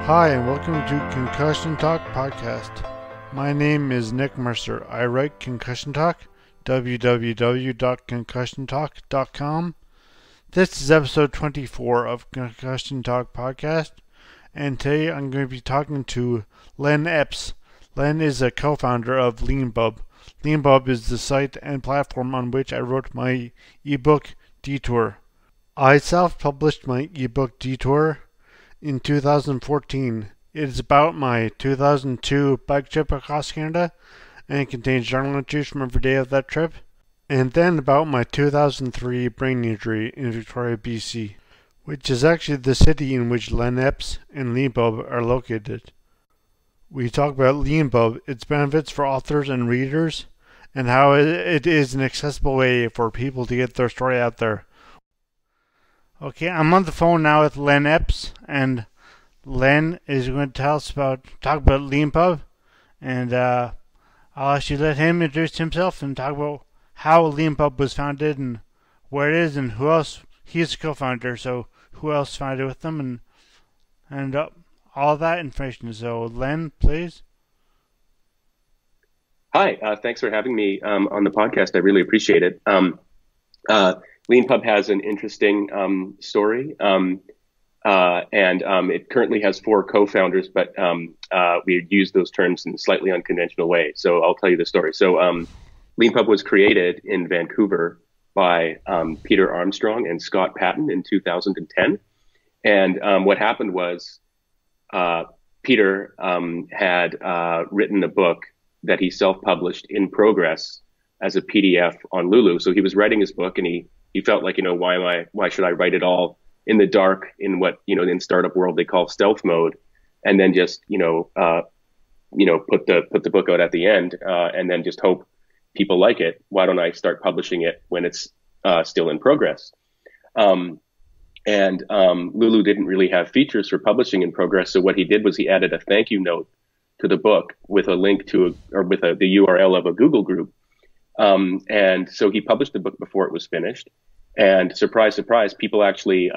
Hi, and welcome to Concussion Talk Podcast. My name is Nick Mercer. I write Concussion Talk, www.concussiontalk.com. This is episode 24 of Concussion Talk Podcast, and today I'm going to be talking to Len Epp. Len is a co-founder of Leanpub. Leanpub is the site and platform on which I wrote my ebook, Detour. I self-published my ebook, Detour, in 2014. It is about my 2002 bike trip across Canada, and it contains journal entries from every day of that trip, and then about my 2003 brain injury in Victoria, BC, which is actually the city in which Len Epp and Leanpub are located. We talk about Leanpub, its benefits for authors and readers, and how it is an accessible way for people to get their story out there. Okay, I'm on the phone now with Len Epp, and Len is going to talk about Leanpub, and I'll actually let him introduce himself and talk about how Leanpub was founded and where it is and who else. He's a co-founder, so who else founded it with them and all that information. So Len, please. Hi, thanks for having me on the podcast. I really appreciate it. Leanpub has an interesting story, and it currently has 4 co-founders, but we use those terms in a slightly unconventional way. So I'll tell you the story. So Leanpub was created in Vancouver by Peter Armstrong and Scott Patton in 2010. And what happened was Peter had written a book that he self-published in progress as a PDF on Lulu. So he was writing his book, and he felt like, why should I write it all in the dark in what, in startup world they call stealth mode, and then just, put the book out at the end, and then just hope people like it. Why don't I start publishing it when it's still in progress? Lulu didn't really have features for publishing in progress. So what he did was he added a thank you note to the book with a link to the URL of a Google group. And so he published the book before it was finished, and surprise, surprise, people actually,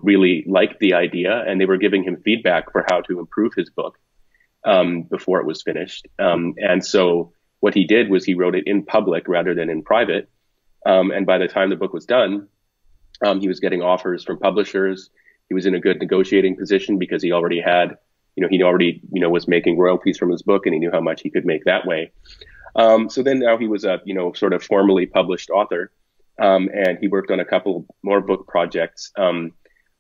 really liked the idea, and they were giving him feedback for how to improve his book, before it was finished. And so what he did was he wrote it in public rather than in private. And by the time the book was done, he was getting offers from publishers. He was in a good negotiating position because he already had, was making royalties from his book, and he knew how much he could make that way. So then now he was a, sort of formally published author, and he worked on a couple more book projects. And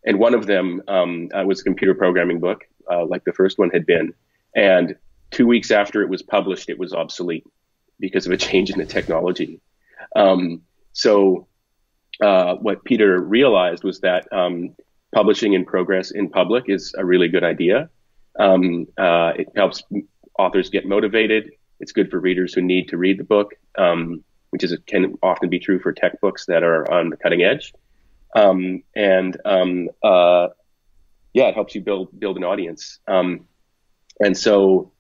one of them was a computer programming book, like the first one had been. And 2 weeks after it was published, it was obsolete because of a change in the technology. So what Peter realized was that publishing in progress in public is a really good idea. It helps authors get motivated. It's good for readers who need to read the book, which can often be true for tech books that are on the cutting edge. It helps you build an audience. Also,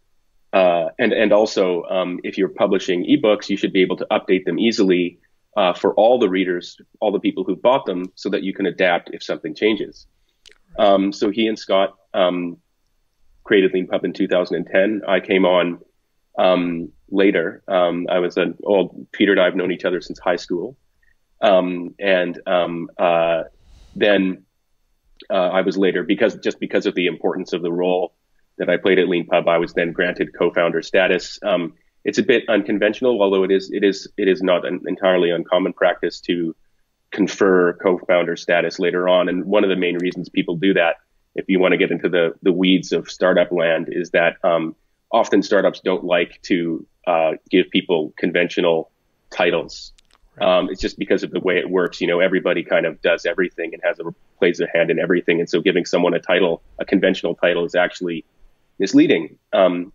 if you're publishing ebooks, you should be able to update them easily for all the readers, all the people who bought them, so that you can adapt if something changes. So he and Scott created Leanpub in 2010. I came on later. Peter and I have known each other since high school. Then I was later, because of the importance of the role that I played at Leanpub, I was then granted co-founder status. It's a bit unconventional, although it is not an entirely uncommon practice to confer co-founder status later on. And one of the main reasons people do that, if you want to get into the weeds of startup land, is that often startups don't like to give people conventional titles. It's just because of the way it works. Everybody kind of does everything and plays a hand in everything. And so giving someone a conventional title, is actually misleading. Leanpub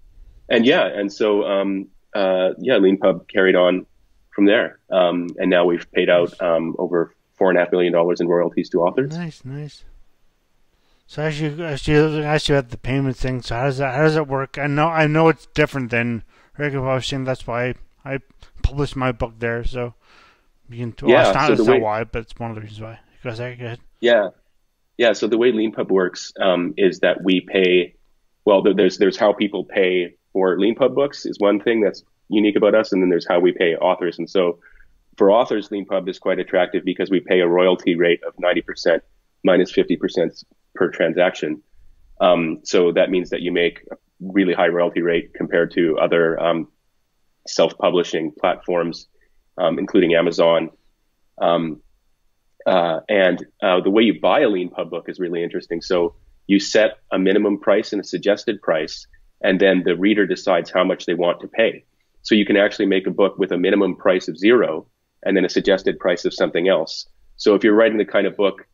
carried on from there. And now we've paid out over $4.5 million in royalties to authors. Nice. So as you asked you about the payment thing, so how does it work? I know it's different than regular publishing. That's why I published my book there. So it's not why, but it's one of the reasons why. Go ahead. Yeah. Yeah, so the way Leanpub works is that we pay. Well, there's how people pay for Leanpub books is one thing that's unique about us, and then there's how we pay authors. And so for authors, Leanpub is quite attractive because we pay a royalty rate of 90% minus 50% per transaction. So that means that you make a really high royalty rate compared to other self-publishing platforms, including Amazon. Um, the way you buy a Leanpub book is really interesting. So you set a minimum price and a suggested price, and then the reader decides how much they want to pay. So you can actually make a book with a minimum price of 0 and then a suggested price of something else. So if you're writing the kind of book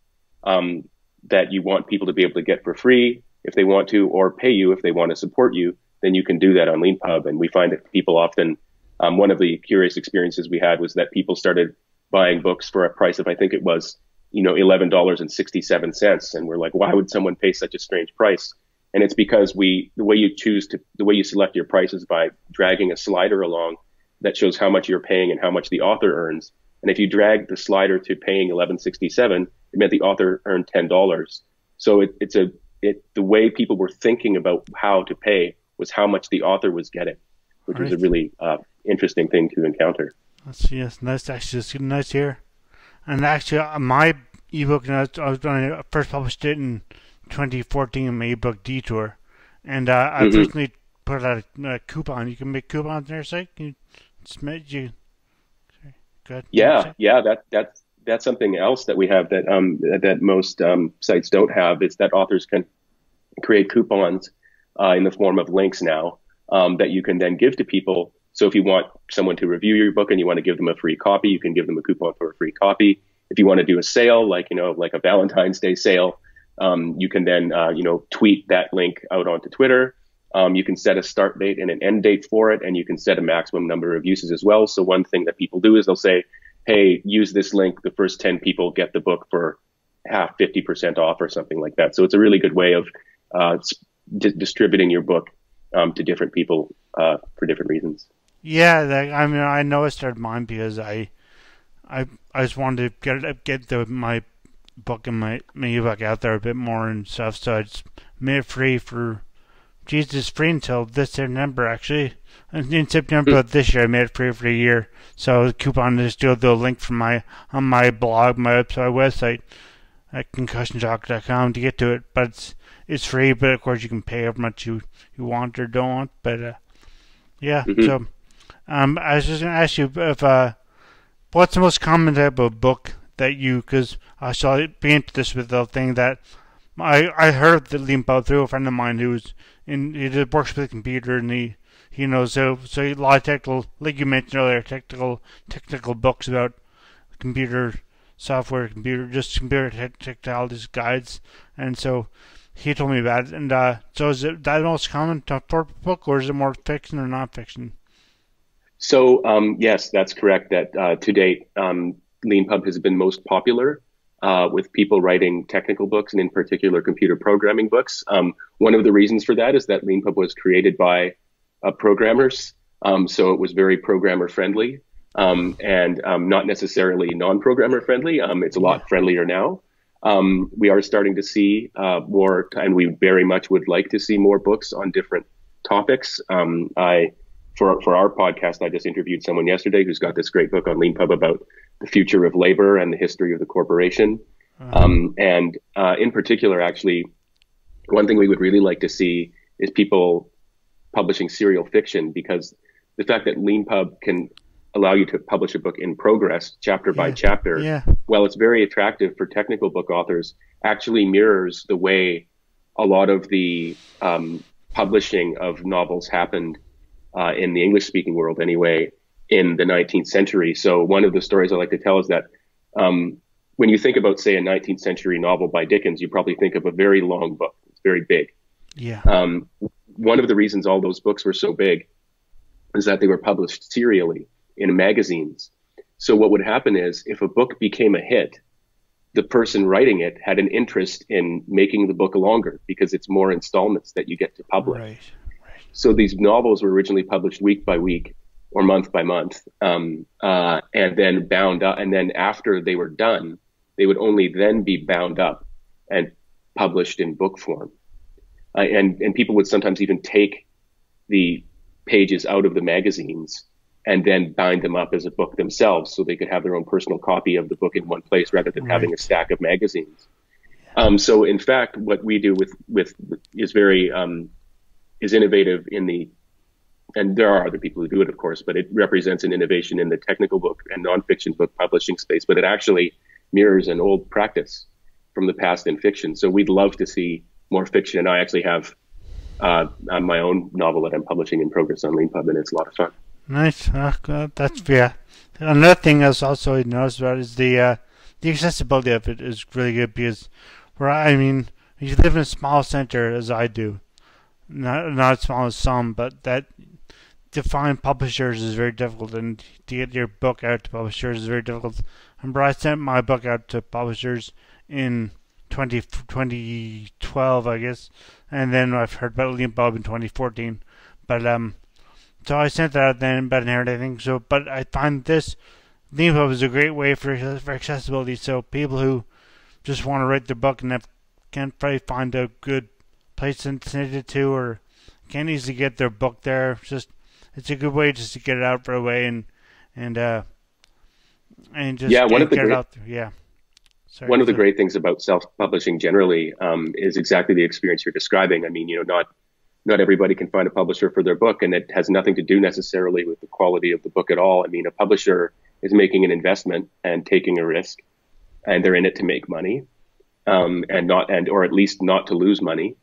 that you want people to be able to get for free if they want to, or pay you if they want to support you, then you can do that on Leanpub. And we find that people often, one of the curious experiences we had was that people started buying books for a price of, I think it was, $11.67. And we're like, why would someone pay such a strange price? And it's because the way you select your price is by dragging a slider along that shows how much you're paying and how much the author earns. And if you drag the slider to paying $11.67, it meant the author earned $10. So the way people were thinking about how to pay was how much the author was getting, which was a really interesting thing to encounter. Yes, nice. Actually, it's nice to hear. And actually, my ebook, I first published it in 2014, my ebook Detour, and I've recently put out a coupon. You can make coupons on your site. Can you submit you? Sorry. Go ahead. Yeah. That's something else that we have that most sites don't have, is that authors can create coupons in the form of links now that you can then give to people. So if you want someone to review your book and you want to give them a free copy, you can give them a coupon for a free copy. If you want to do a sale, like a Valentine's Day sale, you can then tweet that link out onto Twitter. You can set a start date and an end date for it, and you can set a maximum number of uses as well. So one thing that people do is they'll say, hey, use this link. The first 10 people get the book for 50% off or something like that. So it's a really good way of distributing your book to different people for different reasons. Yeah, I know I started mine because I just wanted to get my book and my ebook out there a bit more and stuff. So I just made it free for free until this September actually. In September of this year, I made it free for a year. So the coupon is still the link from on my blog, my website at concussiontalk.com to get to it. But it's free, but of course you can pay however much you want or don't want. But yeah, so I was just going to ask you if what's the most common type of book that because I saw it be into this with the thing that I heard the Leanpub through a friend of mine he works with a computer and he knows so a lot of technical, like you mentioned earlier, technical books about computer software, computer technologies guides, and so he told me about it. And so is it that most common for book, or is it more fiction or non-fiction? So yes, that's correct. That to date, Leanpub has been most popular with people writing technical books and in particular computer programming books. One of the reasons for that is that Leanpub was created by programmers, so it was very programmer friendly and not necessarily non-programmer friendly. It's a lot friendlier now. We are starting to see more, and we very much would like to see more books on different topics. For our podcast, I just interviewed someone yesterday who's got this great book on Leanpub about the future of labor and the history of the corporation. And in particular, actually, one thing we would really like to see is people publishing serial fiction, because the fact that Leanpub can allow you to publish a book in progress, chapter by chapter, while it's very attractive for technical book authors, actually mirrors the way a lot of the publishing of novels happened in the English-speaking world anyway, in the 19th century. So one of the stories I like to tell is that when you think about, say, a 19th century novel by Dickens, you probably think of a very long book. It's very big. One of the reasons all those books were so big is that they were published serially in magazines. So what would happen is if a book became a hit, the person writing it had an interest in making the book longer because it's more installments that you get to publish. Right. So these novels were originally published week by week or month by month, and then bound up. And then after they were done, they would only then be bound up and published in book form. And people would sometimes even take the pages out of the magazines and then bind them up as a book themselves, so they could have their own personal copy of the book in one place rather than having a stack of magazines. So in fact, what we do with is very is innovative in the, and there are other people who do it, of course, but it represents an innovation in the technical book and nonfiction book publishing space. But it actually mirrors an old practice from the past in fiction. So we'd love to see more fiction. And I actually have my own novel that I'm publishing in progress on Leanpub, and it's a lot of fun. Nice. That's yeah. Another thing I also noticed about is the accessibility of it is really good, because if you live in a small center as I do, not as small as some, but that to find publishers is very difficult, and to get your book out to publishers is very difficult. Remember, I sent my book out to publishers in 2012, I guess, and then I've heard about Leanpub in 2014. But so I sent that out then, but inherit everything. So, but I find this Leanpub is a great way for accessibility. So people who just want to write their book and can't probably find a good place to send it to, or can't easily get their book there. It's a good way just to get it out right away and just get it out there. Yeah. Sorry, one of the great things about self-publishing generally is exactly the experience you're describing. I mean, not everybody can find a publisher for their book, and it has nothing to do necessarily with the quality of the book at all. I mean, a publisher is making an investment and taking a risk, and they're in it to make money, or at least not to lose money.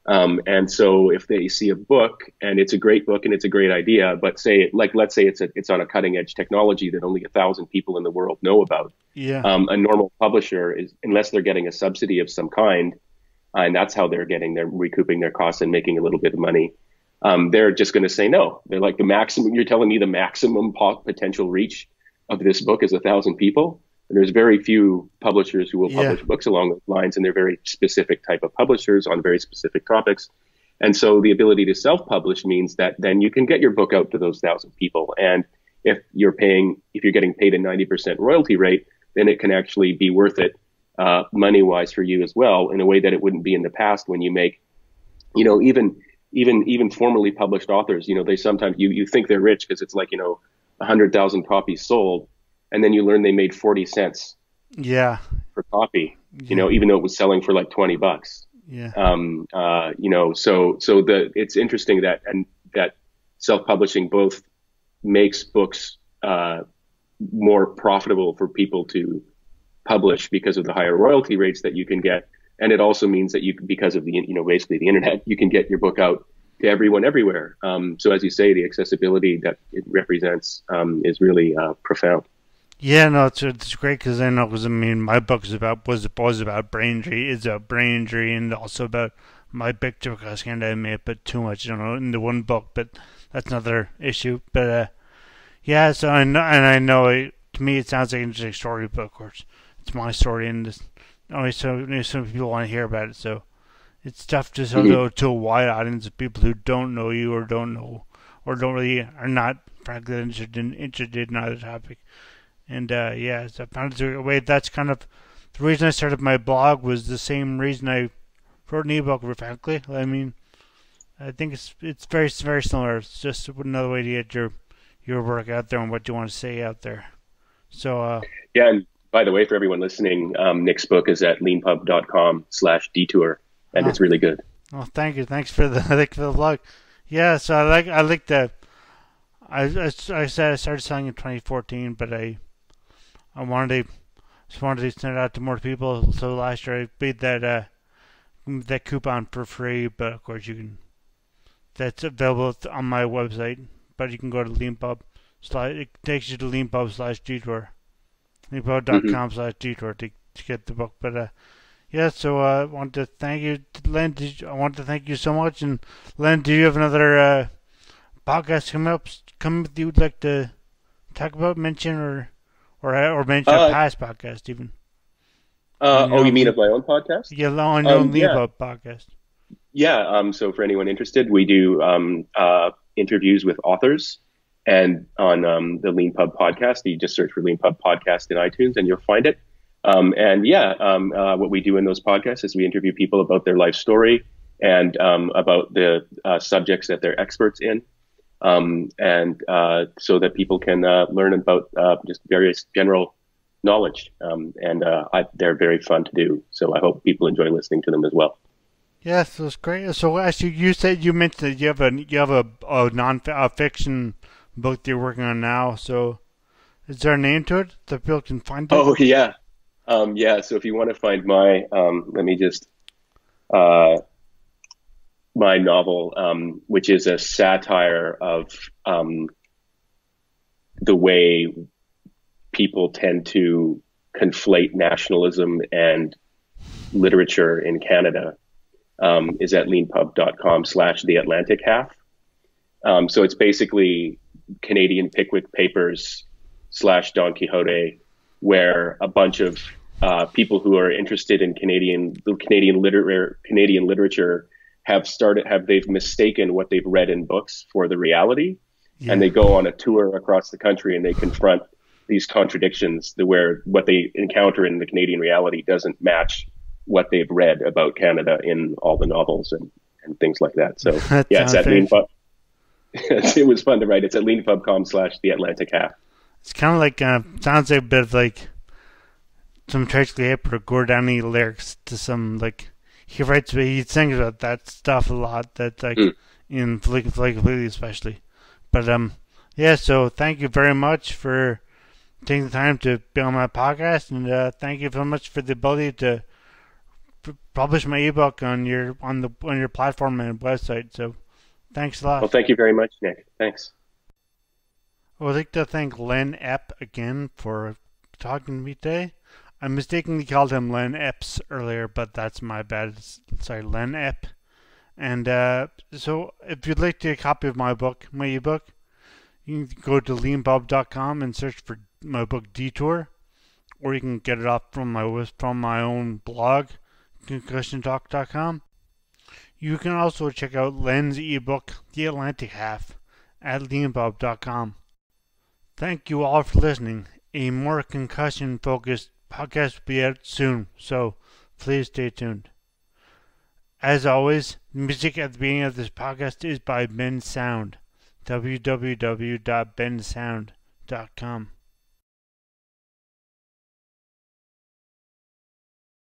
And so if they see a book and it's a great book and it's a great idea, but let's say it's on a cutting edge technology that only 1,000 people in the world know about. Yeah. A normal publisher is, unless they're getting a subsidy of some kind, and that's how they're recouping their costs and making a little bit of money. They're just going to say no. They're like, you're telling me the maximum potential reach of this book is 1,000 people. And there's very few publishers who will publish books along those lines, and they're very specific type of publishers on very specific topics. And so the ability to self-publish means that then you can get your book out to those 1,000 people. And if you're getting paid a 90% royalty rate, then it can actually be worth it money-wise for you as well, in a way that it wouldn't be in the past when you make, even formerly published authors, they sometimes, you think they're rich because it's like, 100,000 copies sold. And then you learn they made 40 cents per copy, even though it was selling for like $20. Yeah. It's interesting that self-publishing both makes books more profitable for people to publish because of the higher royalty rates that you can get. And it also means that because of the, basically the internet, you can get your book out to everyone everywhere. So as you say, the accessibility that it represents is really profound. Yeah, no, it's great because my book was about brain injury. It's about brain injury, and also about my picture, because I may have put too much, into one book, but that's another issue. But so I know, to me it sounds like an interesting story, but of course it's my story, and only some people want to hear about it. So it's tough to sell to a wide audience of people who don't know you or are not frankly interested in either topic. And so I found it a way. That's kind of the reason I started my blog, was the same reason I wrote an ebook. Frankly, I think it's very, very similar. It's just another way to get your work out there and what you want to say out there. So and by the way, for everyone listening, Nick's book is at leanpub.com/detour, and it's really good. Oh, thank you. Thanks for the blog. Yeah, so I like that. I said I started selling in 2014, but I wanted to send it out to more people. So last year I made that coupon for free, but of course that's available on my website. But you can go to Leanpub. It takes you to Leanpub/Detour, Leanpub.com/Detour to get the book. But so I want to thank you, Len. I want to thank you so much. And Len, do you have another podcast coming up that you would like to talk about, mention, or mention a past podcast even? You mean of my own podcast? Yeah, on your own Leanpub podcast. Yeah. So for anyone interested, we do interviews with authors, and on the Leanpub podcast, you just search for Leanpub podcast in iTunes and you'll find it. What we do in those podcasts is we interview people about their life story and about the subjects that they're experts in, so that people can learn about just various general knowledge. They're very fun to do. So I hope people enjoy listening to them as well. Yes, that's great. So, as you mentioned that you have a non-fiction book that you're working on now. So, is there a name to it that people can find it? Oh yeah, yeah. So if you want to find my, let me just my novel, which is a satire of the way people tend to conflate nationalism and literature in Canada. Is at leanpub.com/The Atlantic Half. So it's basically Canadian Pickwick Papers / Don Quixote, where a bunch of people who are interested in Canadian literature they've mistaken what they've read in books for the reality, and they go on a tour across the country and they confront these contradictions where what they encounter in the Canadian reality doesn't match what they've read about Canada in all the novels and things like that. So yeah, it's at Leanpub. It was fun to write. It's at leanpub.com/The Atlantic Half. It's kind of like sounds like a bit of like some Tracy Hip or Gordani lyrics to some like he sings about that stuff a lot. That's like in Completely especially. But yeah. So thank you very much for taking the time to be on my podcast, and thank you very much for the ability to publish my ebook on your platform and website. So thanks a lot. Well, thank you very much, Nick. Thanks. I would like to thank Len Epp again for talking to me today. I mistakenly called him Len Epps earlier, but that's my bad. Sorry, Len Epp. And so if you'd like to get a copy of my ebook, you can go to leanpub.com and search for my book Detour, or you can get it off from my own blog, concussiontalk.com. You can also check out Len's ebook, The Atlantic Half, at leanpub.com. Thank you all for listening. A more concussion-focused podcast will be out soon, so please stay tuned. As always, the music at the beginning of this podcast is by Ben Sound, www.bensound.com.